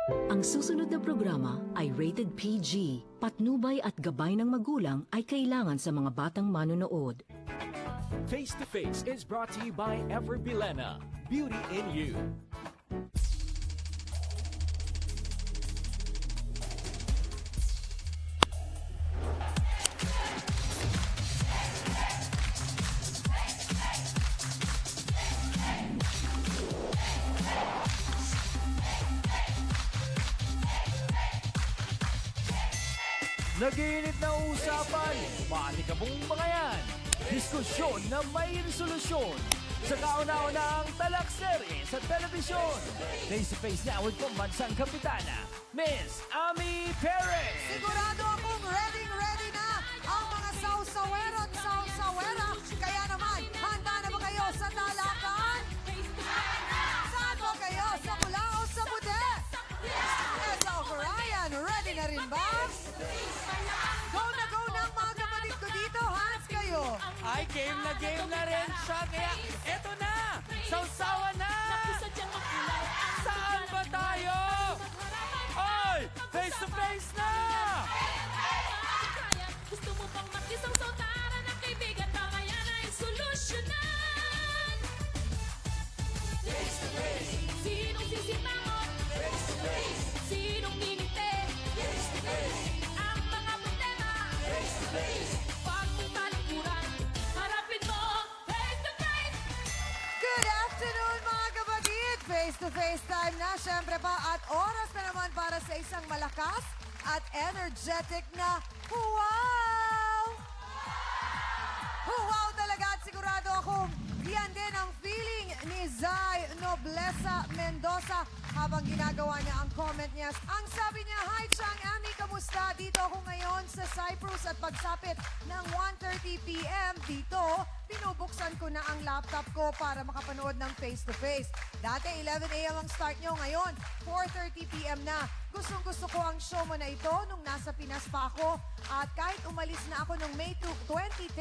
Ang susunod na programa ay rated PG. Patnubay at gabay ng magulang ay kailangan sa mga batang manonood. Face to Face is brought to you by Ever Bilena, Beauty in You. Nag-iinit na usapan, matikabong mga yan. Diskusyon na may resolusyon. Sa kauna-unang talakserye sa telebisyon. Face-to-face na with pambansang kapitana, Miss Ami Perez. Sigurado akong ready na ang mga sausawero at sausawera. Kaya naman, handa na ba kayo sa talakan? Saan ba kayo? Sa pula o sa puti? Esa O'Brien, ready na rin ba? Go na ang mga kapatid ko dito. Hands kayo. Ay, game na rin siya. Kaya, eto na! Sausawa na! Saan ba tayo? Ay! Face to face na! Gusto mo bang makisang sautara ng kaibigan? Baka yan ay solusyonan. Face to face. Sinong sisimangot? Face to face. Sinong ngingiti? Face to face. Ang mga problema? Face to face. Pag may talikuran, harapin mo face to face. Good afternoon mga kapatid! Face-to-face time na, syempre pa, at oras na naman para sa isang malakas at energetic na wow! Wow talaga at sigurado akong yan din ang feeling ni Zai Noblesa Mendoza habang ginagawa niya ang comment niya. Ang sabi niya, "Hi Chang Ami, kamusta? Dito ako ngayon sa Cyprus at pagsapit ng 1:30 p.m. dito, binubuksan ko na ang laptop ko para makapanood ng face-to-face. Dati 11 a.m. ang start nyo, ngayon 4:30 p.m. na. Gustong-gusto ko ang show mo na ito nung nasa Pinas pa ako. At kahit umalis na ako noong May 2010,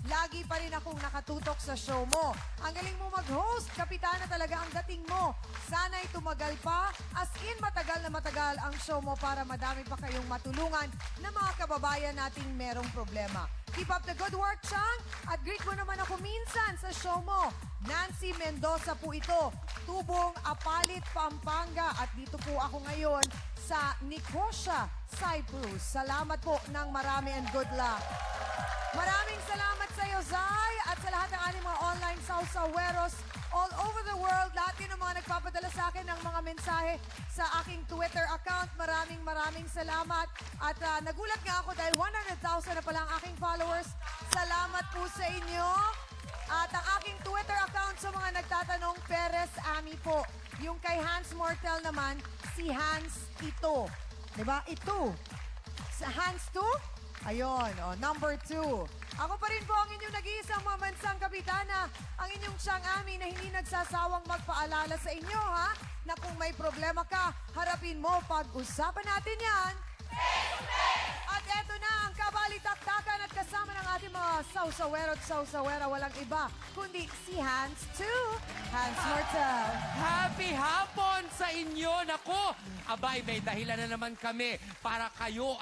lagi pa rin akong nakatutok sa show mo. Ang galing mo mag-host, kapitana talaga ang dating mo. Sana'y tumagal pa, as in matagal na matagal ang show mo para madami pa kayong matulungan na mga kababayan nating merong problema. Keep up the good work, Chang. At greet mo naman ako minsan sa show mo. Nancy Mendoza po ito, Tubong Apalit, Pampanga. At dito po ako ngayon sa Nicosia, Cyprus. Salamat po ng marami and good luck. Maraming salamat sa iyo, Zai, at sa lahat ng ating mga online sausaweros all over the world. Lahat yun ang mga nagpapadala sa akin ng mga mensahe sa aking Twitter account. Maraming salamat. At nagulat nga ako dahil 100,000 na pala ang aking followers. Salamat po sa inyo. At ang aking Twitter account sa mga nagtatanong, Perez Ami po. Yung kay Hans Mortel naman, si Hans ito. Diba? Ito. Sa Hans 2? Ayun, number 2. Ako pa rin po ang inyong nag-iisang mamansang kapitana, ang inyong Chang Ami na hindi nagsasawang magpaalala sa inyo, ha? Na kung may problema ka, harapin mo, pag-usapan natin yan. At eto na ang kabalitaktakan at kasama ng ating mga sausawero at sausawera, walang iba, kundi si Hans 2. Hans Mortel. Happy hapon sa inyo! Nako! Abay, may dahilan na naman kami para kayo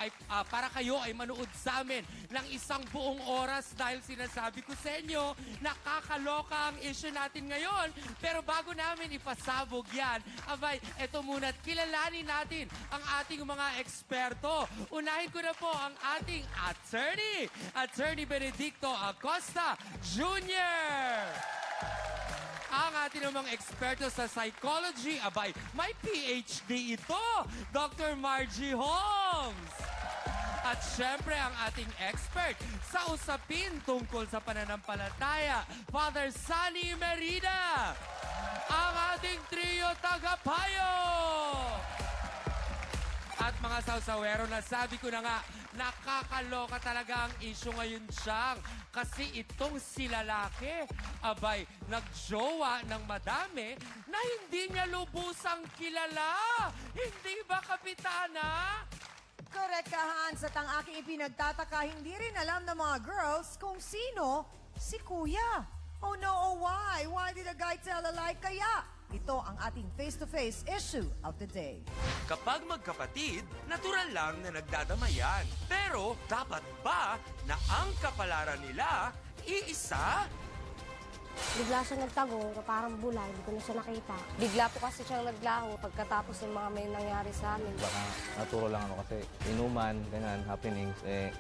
ay manood sa amin ng isang buong oras dahil sinasabi ko sa inyo, nakakaloka ang issue natin ngayon. Pero bago namin ipasabog yan, abay, eto muna, kilalanin natin ang ating mga eksperto. Unahin ko na po ang ating Attorney Benedicto Acosta Jr. Ang ating namang eksperto sa psychology, abay, may PhD ito, Dr. Margie Holmes. At syempre, ang ating expert sa usapin tungkol sa pananampalataya, Father Sunny Merida. Ang ating trio tagapayo. At mga sausawero, nasabi ko na nga, nakakaloka talaga ang issue ngayon, Chang. Kasi itong si lalaki, abay, nagjowa ng madami na hindi niya lubusang kilala. Hindi ba, Kapitana? Correct ka, Hans. At ang aking ipinagtataka, hindi rin alam ng mga girls kung sino si Kuya. Oh no, oh why? Why did the guy tell a lie? Kaya, Ito ang ating face-to-face issue of the day. Kapag magkapatid, natural lang na nagdadamayan. Pero dapat ba na ang kapalaran nila iisa? Bigla siya nagtago, parang bula, hindi ko na siya nakita. Bigla po kasi siyang naglaho pagkatapos ng mga may nangyari sa amin. Baka naturo lang ako kasi inuman, ganyan, happenings,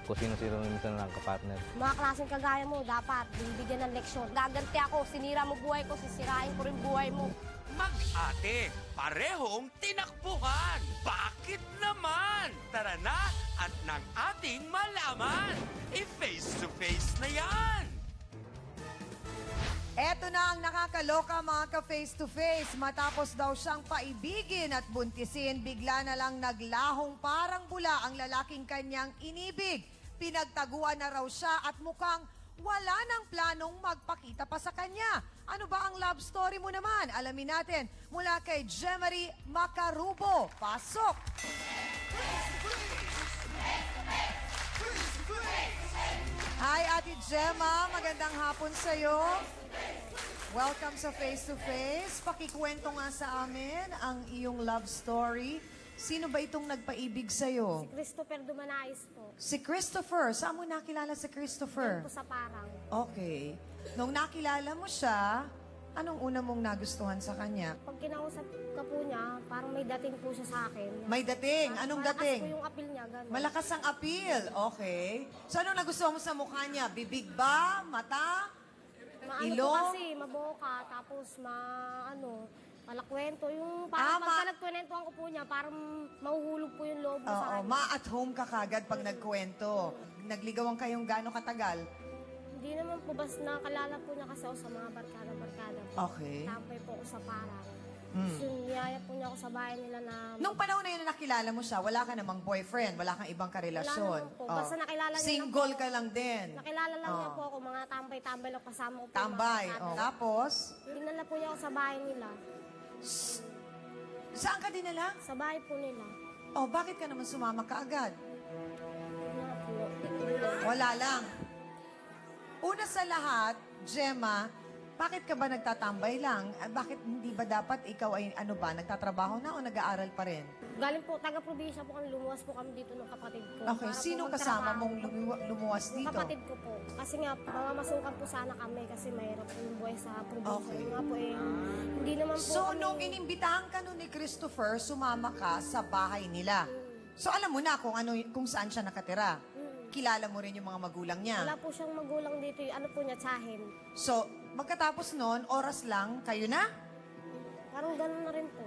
kung sino-sino na minsan lang kapartner. Mga klaseng kagaya mo, dapat bibigyan ng leksyon. Gaganti ako, sinira mo buhay ko, sisirain ko rin buhay mo. Mag-ate, parehong tinakbuhan. Bakit naman? Tara na at ng ating malaman. I-face-to-face na yan. Eto na ang nakakaloka mga ka-face-to-face. Matapos daw siyang paibigin at buntisin, bigla na lang naglahong parang bula ang lalaking kanyang inibig. Pinagtaguan na raw siya at mukhang wala nang planong magpakita pa sa kanya. Ano ba ang love story mo naman? Alamin natin mula kay Jemary Macarubo. Pasok! Hi, Ate Gemma. Magandang hapon sa'yo. Welcome sa Face to Face. Pakikwento nga sa amin ang iyong love story. Sino ba itong nagpaibig sa'yo? Christopher Dumanais po. Si Christopher. Saan mo nakilala si Christopher? Po sa parang. Okay. Nung nakilala mo siya, anong una mong nagustuhan sa kanya? Pag kinausap ka po niya, parang may dating po siya sa akin. May dating. Anong Malakas dating? po yung apil niya, gano'n. Malakas ang appeal. Okay. So anong nagustuhan mo sa mukha niya? Bibig ba? Mata? Maano po Ilong? kasi, maboka, tapos malakwento. Yung parang Ama. pagka nagkwentuhan ko po niya, parang mahuhulog po yung loob ko sa Oo, kanya. ma-at home ka kagad pag nagkwento. Nagligawan kayong gaano katagal? Hindi naman po, basta nakalala po niya kasi ako sa mga barkada-barkada po. Okay. Tampay po ako sa parang. So, niyaya po niya ako sa bahay nila na... Nung panahon na yun na nakilala mo siya, wala ka namang boyfriend, wala kang ibang karelasyon. Wala naman po. Basta nakilala niya lang Single po. ka lang din. Nakilala lang niya Oo. po ako, mga tambay-tambay lang kasama ko po. Tambay. Mga Oh. barkada. Tapos, Dinala po niya ako sa bahay nila. saan ka dinala? Sa bahay po nila. Oh, bakit ka naman sumama ka agad? Yun nga po. Wala lang. Una sa lahat, Gemma, bakit ka ba nagtatambay lang? Bakit hindi ba dapat ikaw ay nagtatrabaho na o nag-aaral pa rin? Galing po, taga-probinsya po kami, lumuwas po kami dito ng kapatid ko. Okay, Para po sino kasama magtrabaho. mong lumuwas Yung dito? kapatid ko po. Kasi nga, mamamasukan po sana kami kasi mahirap po yung buhay sa probinsya. Okay. Yung nga po hindi naman po So, kami... nung inimbitahan ka nun ni Christopher, sumama ka sa bahay nila. So, alam mo na kung saan siya nakatira. Kilala mo rin yung mga magulang niya. Wala po siyang magulang dito. Ano po niya, tsahin. So, magkatapos nun, oras lang, kayo na? Parang gano'n na rin po.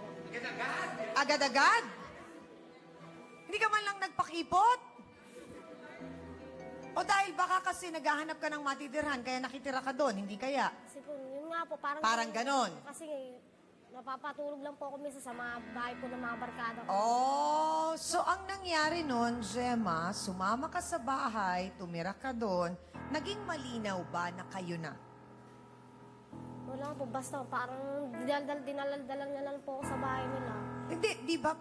Agad-agad? Hindi ka man lang nagpakipot? O dahil baka kasi naghahanap ka ng matitirhan, kaya nakitira ka doon, hindi kaya? Kasi po, yun nga po, Parang ganon. Kasi napapatulog lang po ako minsan sa mga bahay po ng mga barkada ko. Oh, so ang nangyari nun, Gemma, sumama ka sa bahay, tumira ka doon, naging malinaw ba na kayo na? Wala po, basta parang dinalal niya lang po ako sa bahay nila. Hindi, di ba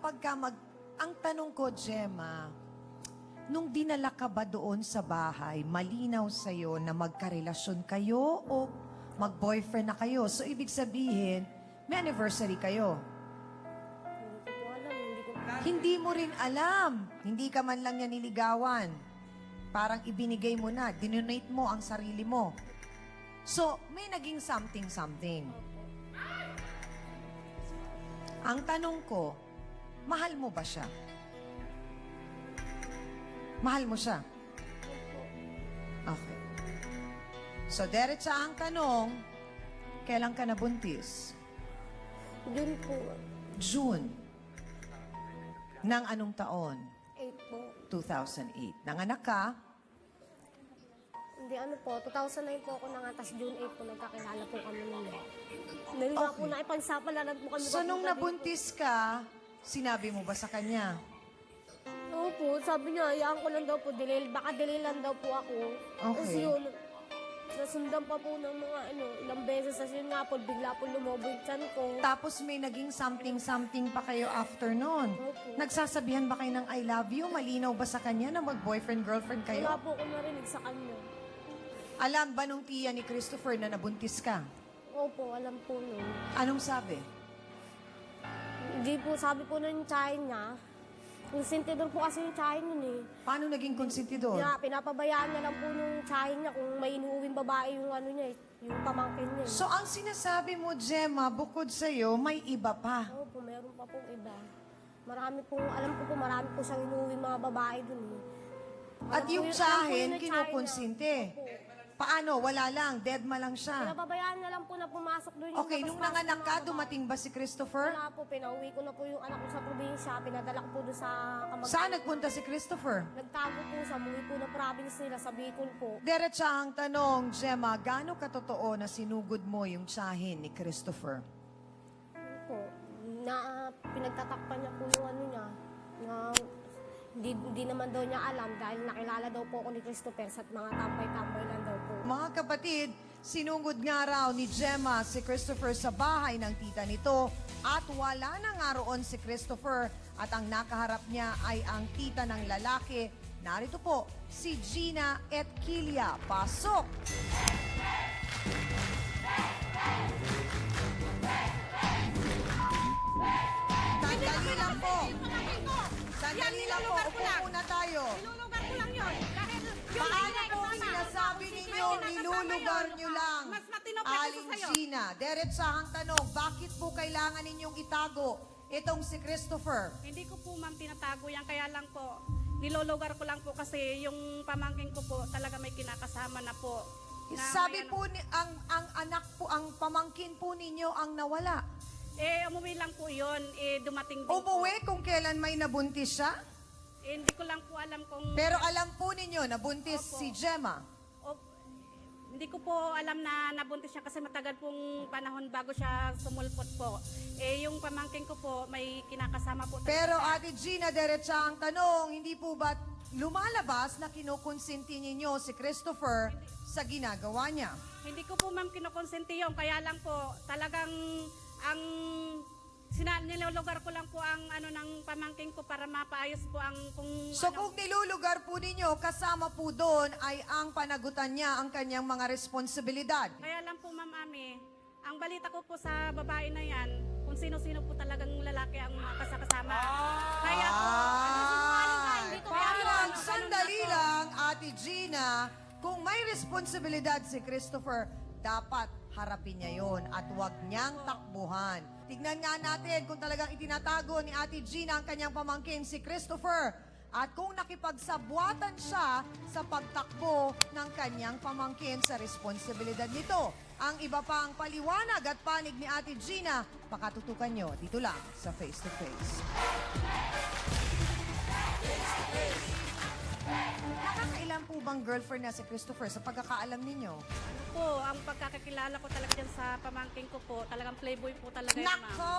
ang tanong ko, Gemma, nung dinala ka ba doon sa bahay, malinaw sa'yo na magkarelasyon kayo o mag-boyfriend na kayo? So, ibig sabihin, may anniversary kayo. Hindi ko po alam, hindi ko... Hindi mo rin alam. Hindi ka man lang niya niligawan. Parang ibinigay mo na, dinonate mo ang sarili mo. So, may naging something. Ang tanong ko, mahal mo ba siya? Mahal mo siya? Okay. So, diretsa ang tanong, kailan ka nabuntis? Yun po, June. Ng anong taon? 8 po. 2008. Nanganak ka? Hindi, ano po, 2009 po ako nangatas, June 8 po, nagkakilala po kami nila. Dahil nga po, Okay. naipagsapalaran po kami. So, nung papunta dito. nabuntis ka, sinabi mo ba sa kanya? Oo po, sabi niya, hayaan ko lang daw po, baka delay lang daw po ako. Tapos Okay. yun, nasundan pa po ng mga ilang beses. Tapos yun nga po, bigla po lumobo yung tiyan ko. Tapos may naging something pa kayo after nun. Opo. Nagsasabihan ba kayo ng I love you? Malinaw ba sa kanya na mag-boyfriend-girlfriend Wala kayo? po ako narinig sa kanya. Alam ba nung tiya ni Christopher na nabuntis ka? Opo, alam po nun. Anong sabi? Hindi po, sabi po nun yung tsahin niya. Konsentidor po kasi yung tsahin nun eh. Paano naging konsentidor? Pinapabayaan niya lang po nung tsahin niya kung may inuuwing babae yung ano niya eh, yung pamangkin niya. So, ang sinasabi mo, Gemma, bukod sa'yo, may iba pa. Oo po, meron pa pong iba. Marami po, alam ko po, marami po siyang inuuwing mga babae dun eh. At Alam yung po yun- alam po tsahin, yun ng tsahin niya. kinukonsinte. Opo. Paano? Wala lang. Dead ma lang siya. Pinapabayaan niya lang po na pumasok doon yung Okay, nung labas-pasok nanganak ng ka, mga babae. dumating ba si Christopher? Wala po, pinauwi ko na po yung anak ko sa probinsya. Pinadala ko po doon sa kamag-anak. Saan nagpunta si Christopher? Nagtago po sa muwi po na province nila sa Bicol po. Diretsahang tanong, Gemma, gaano katotoo na sinugod mo yung tsahin ni Christopher? Yun po, na pinagtatakpan niya po yung ano niya. Na hindi naman daw niya alam dahil nakilala daw po ako ni Christopher sa mga tambay-tambay lang daw po. Mga kapatid, sinugod nga raw ni Gemma si Christopher sa bahay ng tita nito at wala na nga roon si Christopher at ang nakaharap niya ay ang tita ng lalaki. Narito po si Gina et Kilia. Pasok! Sandali lang po. Sandali lang po. Upo muna tayo. Nilulugar ko lang yun. Dahil yun Paano ay po kasama. sinasabi ninyo, May kinakasama nilulugar yun. nyo lang? Mas matino pa kasi Aling sa'yo. Gina, diretsahang tanong, bakit po kailangan ninyong itago itong si Christopher? Hindi ko po ma'am tinatago yan. Kaya lang po, nilulugar ko lang po kasi yung pamangkin ko po talaga may kinakasama na po. Na Sabi may ano- po, ang anak po, ang pamangkin po ninyo ang nawala. umuwi lang po yun. Dumating din po. Umuwi kung kailan may nabuntis siya? Hindi ko lang po alam kung... Pero alam po ninyo, nabuntis Opo. si Gemma. Hindi ko po alam na nabuntis siya kasi matagal pong panahon bago siya sumulpot po. Yung pamangkin ko po, may kinakasama po. Pero Ate Gina, diretsahang tanong, hindi po ba lumalabas na kinukonsinti ninyo si Christopher sa ginagawa niya? Hindi ko po ma'am kinukonsente yun. Kaya lang po, talagang ang nilulugar ko lang po ang ano ng pamangkin ko para mapaayos po ang kung So ano. kung nilulugar po ninyo, kasama po doon ay ang panagutan niya ang kanyang mga responsibilidad. Kaya lang po ma'am Ami, ang balita ko po sa babae na yan, kung sino-sino po talagang lalaki ang mga kasakasama. Kaya po, hindi ko po alam Parang kung sandali lang, Ate Gina, kung may responsibilidad si Christopher, dapat harapin niya yon at huwag niyang takbuhan. Tignan nga natin kung talagang itinatago ni Ate Gina ang kanyang pamangkin si Christopher at kung nakipagsabwatan siya sa pagtakbo ng kanyang pamangkin sa responsibilidad nito. Ang iba pang paliwanag at panig ni Ate Gina, pakatutukan nyo dito lang sa Face to Face. Nakakailan po bang girlfriend na si Christopher sa pagkakaalam ninyo? po, ang pagkakakilala ko talaga dyan sa pamangkin ko po, talagang playboy po talaga yun ma'am. Nako!